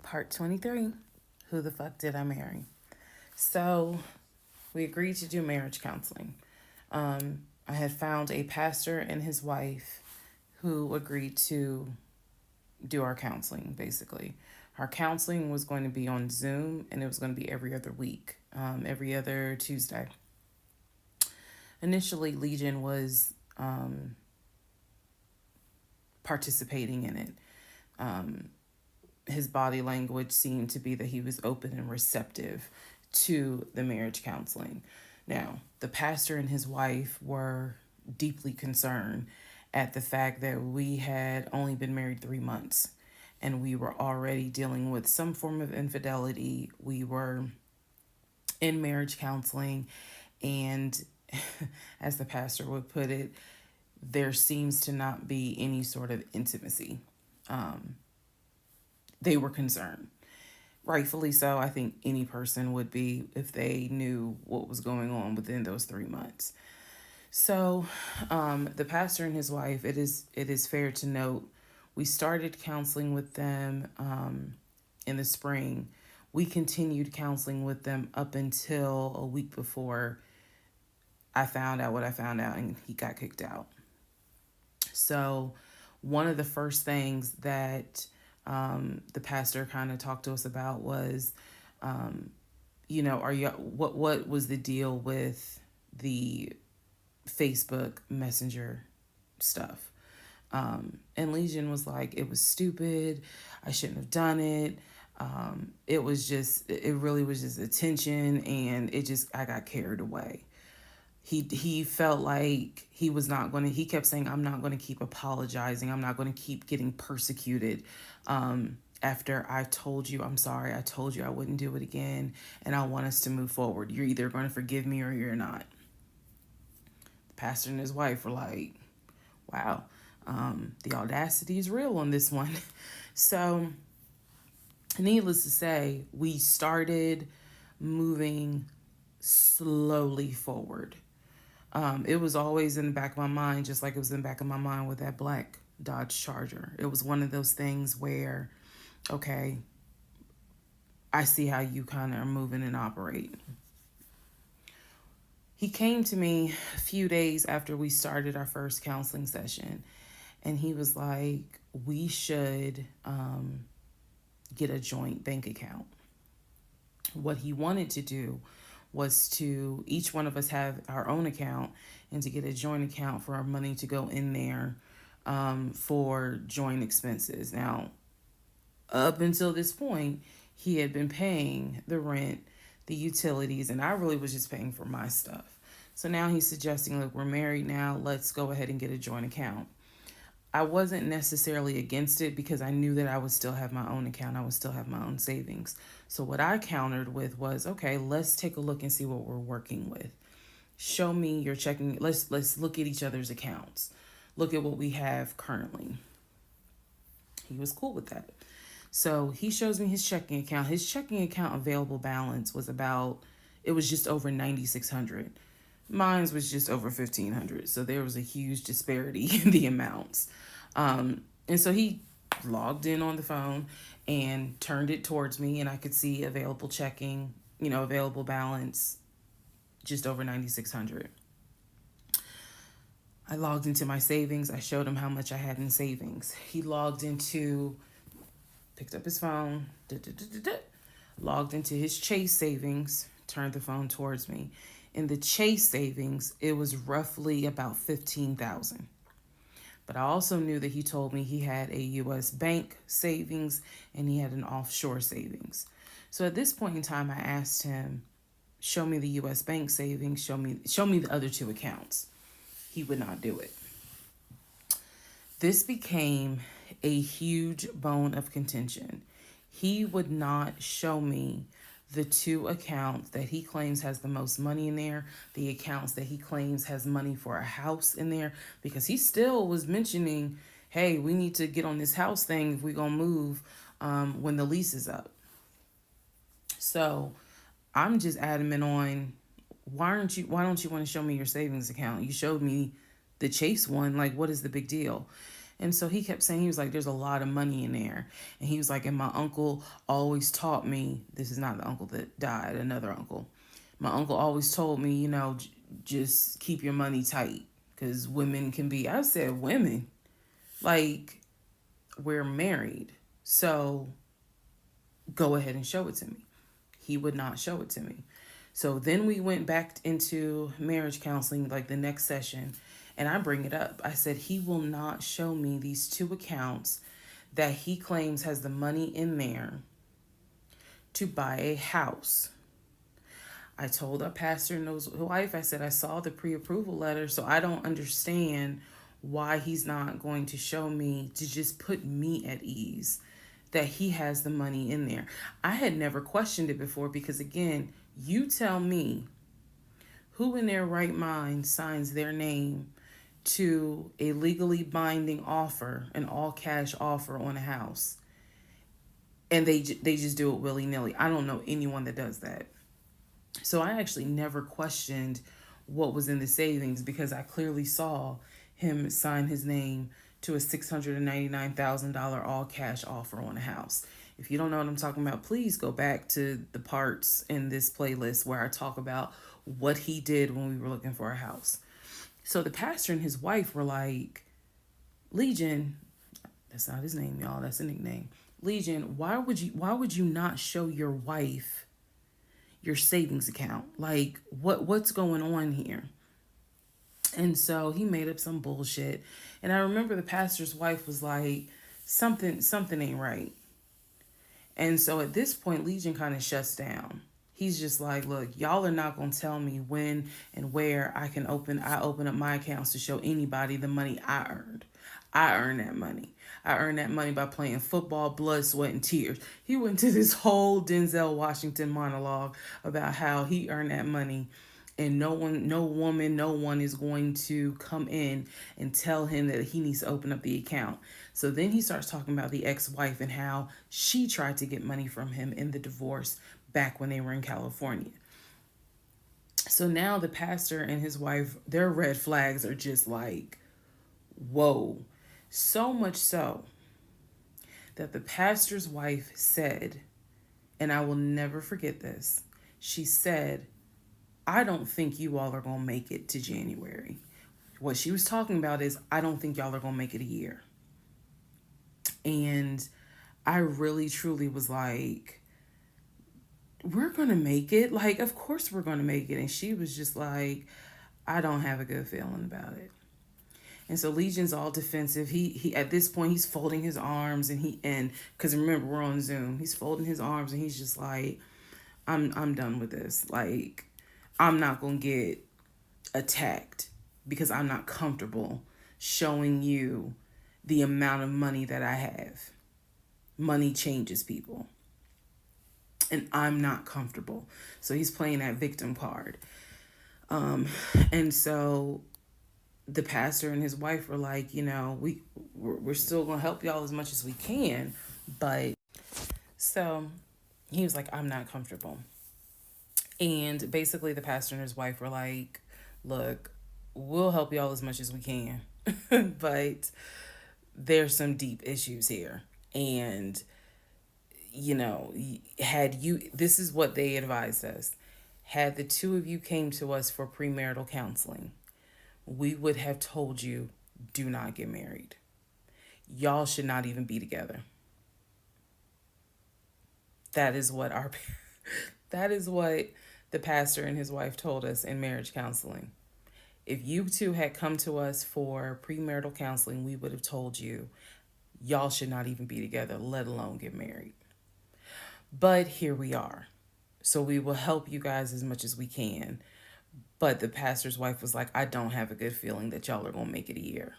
Part 23. Who the fuck did I marry? So, we agreed to do marriage counseling. I had found a pastor and his wife who agreed to do our counseling, basically. Our counseling was going to be on Zoom and it was going to be every other week, every other Tuesday. Initially, Legion was participating in it. His body language seemed to be that he was open and receptive to the marriage counseling. Now, the pastor and his wife were deeply concerned at the fact that we had only been married 3 months and we were already dealing with some form of infidelity. We were in marriage counseling, and as the pastor would put it, there seems to not be any sort of intimacy. They were concerned. Rightfully so. I think any person would be if they knew what was going on within those 3 months. So, the pastor and his wife, it is fair to note, we started counseling with them in the spring. We continued counseling with them up until a week before I found out what I found out, and he got kicked out. So, one of the first things that the pastor kind of talked to us about was, are you what was the deal with the Facebook Messenger stuff? And Legion was like, it was stupid. I shouldn't have done it. It really was just attention, and I got carried away. He felt like he was not going to, he kept saying, I'm not going to keep apologizing. I'm not going to keep getting persecuted. After I told you, I'm sorry, I told you I wouldn't do it again, and I want us to move forward. You're either going to forgive me or you're not. The pastor and his wife were like, wow, the audacity is real on this one. So, needless to say, we started moving slowly forward. It was always in the back of my mind, just like it was in the back of my mind with that black Dodge Charger. It was one of those things where, okay, I see how you kind of are moving and operating. He came to me a few days after we started our first counseling session, and he was like, we should get a joint bank account. What he wanted to do was to each one of us have our own account and to get a joint account for our money to go in there for joint expenses. Now, up until this point, he had been paying the rent, the utilities, and I really was just paying for my stuff. So now he's suggesting, look, we're married now, let's go ahead and get a joint account. I wasn't necessarily against it because I knew that I would still have my own account. I would still have my own savings. So what I countered with was, okay, let's take a look and see what we're working with. Show me your checking. Let's look at each other's accounts. Look at what we have currently. He was cool with that. So he shows me his checking account. His checking account available balance was it was just over 9,600. Mine was just over 1,500. So there was a huge disparity in the amounts. And so he logged in on the phone and turned it towards me, and I could see available checking, available balance, just over 9,600. I logged into my savings. I showed him how much I had in savings. He picked up his phone, logged into his Chase savings, turned the phone towards me. In the Chase savings, it was roughly about 15,000. But I also knew that he told me he had a U.S. bank savings and he had an offshore savings. So at this point in time, I asked him, show me the U.S. bank savings, show me the other two accounts. He would not do it. This became a huge bone of contention. He would not show me the two accounts that he claims has the most money in there, the accounts that he claims has money for a house in there, because he still was mentioning, hey, we need to get on this house thing if we're going to move when the lease is up. So I'm just adamant on, why don't you want to show me your savings account? You showed me the Chase one, like, what is the big deal? And so he kept saying, he was like, there's a lot of money in there. And he was like, and my uncle always taught me, this is not the uncle that died, another uncle. My uncle always told me, just keep your money tight because women can be, I said, women, like, we're married. So go ahead and show it to me. He would not show it to me. So then we went back into marriage counseling, like the next session, and I bring it up. I said, he will not show me these two accounts that he claims has the money in there to buy a house. I told our pastor and his wife, I said, I saw the pre-approval letter, so I don't understand why he's not going to show me to just put me at ease that he has the money in there. I had never questioned it before because, again, you tell me who in their right mind signs their name to a legally binding offer, an all cash offer on a house, and they just do it willy-nilly. I don't know anyone that does that. So I actually never questioned what was in the savings because I clearly saw him sign his name to a $699,000 all cash offer on a house. If you don't know what I'm talking about, please go back to the parts in this playlist where I talk about what he did when we were looking for a house. So the pastor and his wife were like, Legion, that's not his name, y'all, that's a nickname. Legion, why would you not show your wife your savings account? Like, what's going on here? And so he made up some bullshit. And I remember the pastor's wife was like, something ain't right. And so at this point, Legion kind of shuts down. He's just like, look, y'all are not going to tell me when and where I open up my accounts to show anybody the money I earned. I earned that money. I earned that money by playing football, blood, sweat, and tears. He went to this whole Denzel Washington monologue about how he earned that money, and no one is going to come in and tell him that he needs to open up the account. So then he starts talking about the ex-wife and how she tried to get money from him in the divorce back when they were in California. So now the pastor and his wife, their red flags are just like, whoa. So much so that the pastor's wife said, and I will never forget this, she said, I don't think you all are going to make it to January. What she was talking about is, I don't think y'all are going to make it a year. And I really, truly was like, we're going to make it. Like, of course we're going to make it. And she was just like, I don't have a good feeling about it. And so Legion's all defensive. He at this point he's folding his arms and because remember we're on Zoom. He's folding his arms and he's just like, I'm done with this. Like, I'm not gonna get attacked because I'm not comfortable showing you the amount of money that I have. Money changes people. And I'm not comfortable. So he's playing that victim card. And so the pastor and his wife were like, we're still gonna help y'all as much as we can, but so he was like, I'm not comfortable. And basically the pastor and his wife were like, look, we'll help y'all as much as we can, but there's some deep issues here. And this is what they advised us, had the two of you came to us for premarital counseling, we would have told you, do not get married. Y'all should not even be together. That is what the pastor and his wife told us in marriage counseling. If you two had come to us for premarital counseling, we would have told you, y'all should not even be together, let alone get married. But here we are. So we will help you guys as much as we can. But the pastor's wife was like, I don't have a good feeling that y'all are going to make it a year.